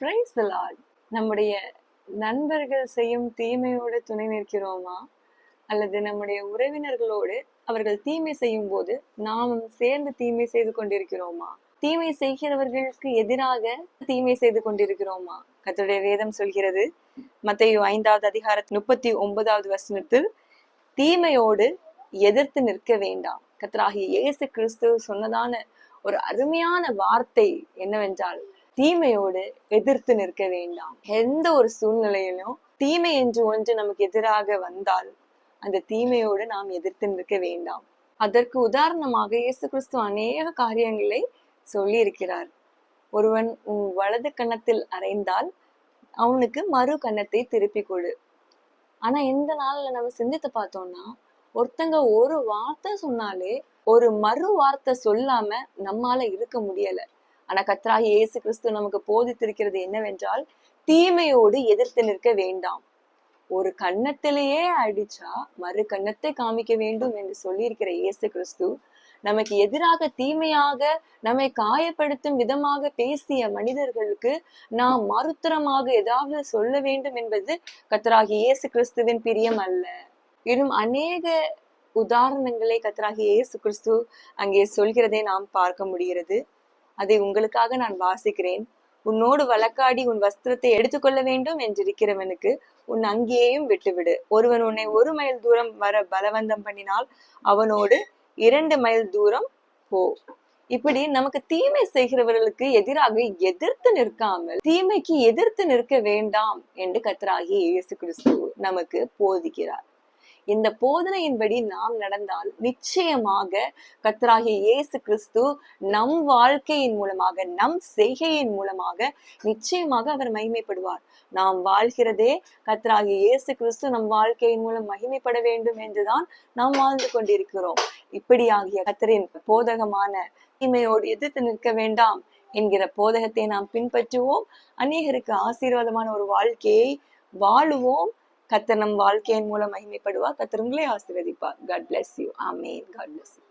Praise the Lord. நம்முடைய நண்பர்கள் செய்யும் தீமையோடு துணை நிற்கிறோமா, அல்லது நம்முடைய உறவினர்களோடு அவர்கள் தீமை செய்யும் போது நாமும் சேர்ந்து தீமை செய்து கொண்டிருக்கிறோமா? தீமை செய்கிறவர்களுக்கு எதிராக தீமை செய்து கொண்டிருக்கிறோமா? கர்த்தருடைய வேதம் சொல்கிறது, மத்தேயு 5வது அதிகாரம் 39வது வசனத்தில், தீமையோடு எதிர்த்து நிற்க வேண்டாம். கர்த்தராகிய இயேசு கிறிஸ்து சொன்னதான ஒரு அருமையான வார்த்தை என்னவென்றால், தீமையோடு எதிர்த்து நிற்க வேண்டாம். எந்த ஒரு சூழ்நிலையிலும் தீமை என்று ஒன்று நமக்கு எதிராக வந்தால் அந்த தீமையோடு நாம் எதிர்த்து நிற்க வேண்டாம். அதற்கு உதாரணமாக இயேசு கிறிஸ்து அநேக காரியங்களை சொல்லி இருக்கிறார். ஒருவன் உன் வலது கன்னத்தில் அறைந்தால் அவனுக்கு மறு கன்னத்தை திருப்பி கொடு. ஆனா இந்த நாள்ல நம்ம சிந்தித்து பார்த்தோம்னா, ஒருத்தங்க ஒரு வார்த்தை சொன்னாலே ஒரு மறு வார்த்தை சொல்லாம நம்மால இருக்க முடியல. ஆனா கர்த்தராகிய இயேசு கிறிஸ்து நமக்கு போதித்திருக்கிறது என்னவென்றால், தீமையோடு எதிர்த்து நிற்க வேண்டாம். ஒரு கன்னத்திலேயே அடிச்சா மறு கன்னத்தை காமிக்க வேண்டும் என்று சொல்லியிருக்கிற இயேசு கிறிஸ்து, நமக்கு எதிராக தீமையாக நம்மை காயப்படுத்தும் விதமாக பேசிய மனிதர்களுக்கு நாம் மறுத்தரமாக ஏதாவது சொல்ல வேண்டும் என்பது கர்த்தராகிய இயேசு கிறிஸ்துவின் பிரியம் அல்ல. இன்னும் அநேக உதாரணங்களை கர்த்தராகிய இயேசு கிறிஸ்து அங்கே சொல்கிறதை நாம் பார்க்க முடிகிறது. அதை உங்களுக்காக நான் வாசிக்கிறேன். உன்னோடு வழக்காடி உன் வஸ்திரத்தை எடுத்துக்கொள்ள வேண்டும் என்றிருக்கிறவனுக்கு உன் அங்கேயும் விட்டுவிடு. ஒருவன் உன்னை 1 மைல் தூரம் வர பலவந்தம் பண்ணினால் அவனோடு 2 மைல் தூரம் போ. இப்படி நமக்கு தீமை செய்கிறவர்களுக்கு எதிராக எதிர்த்து நிற்காமல் தீமைக்கு எதிர்த்து நிற்க வேண்டாம் என்று கர்த்தராகிய இயேசு கிறிஸ்து நமக்கு போதிக்கிறார். இந்த போதனையின்படி நாம் நடந்தால் நிச்சயமாக கர்த்தராகிய இயேசு கிறிஸ்து நம் வாழ்க்கையின் மூலமாக, நம் செய்கையின் மூலமாக நிச்சயமாக அவர் மகிமைப்படுவார். நாம் வாழ்கிறதே கர்த்தராகிய இயேசு கிறிஸ்து நம் வாழ்க்கையின் மூலம் மகிமைப்பட வேண்டும் என்றுதான் நாம் வாழ்ந்து கொண்டிருக்கிறோம். இப்படியாகிய கர்த்தரின் போதகமான தீமையோடு எதிர்த்து நிற்க வேண்டாம் என்கிற போதகத்தை நாம் பின்பற்றுவோம். அநேகருக்கு ஆசீர்வாதமான ஒரு வாழ்க்கையை வாழுவோம். கர்த்தர் நம் வாழ்க்கையின் மூலம் மகிமைப்படுவார். கர்த்தர் உங்களை ஆசீர்வதிப்பார். God bless you. Amen. God bless you.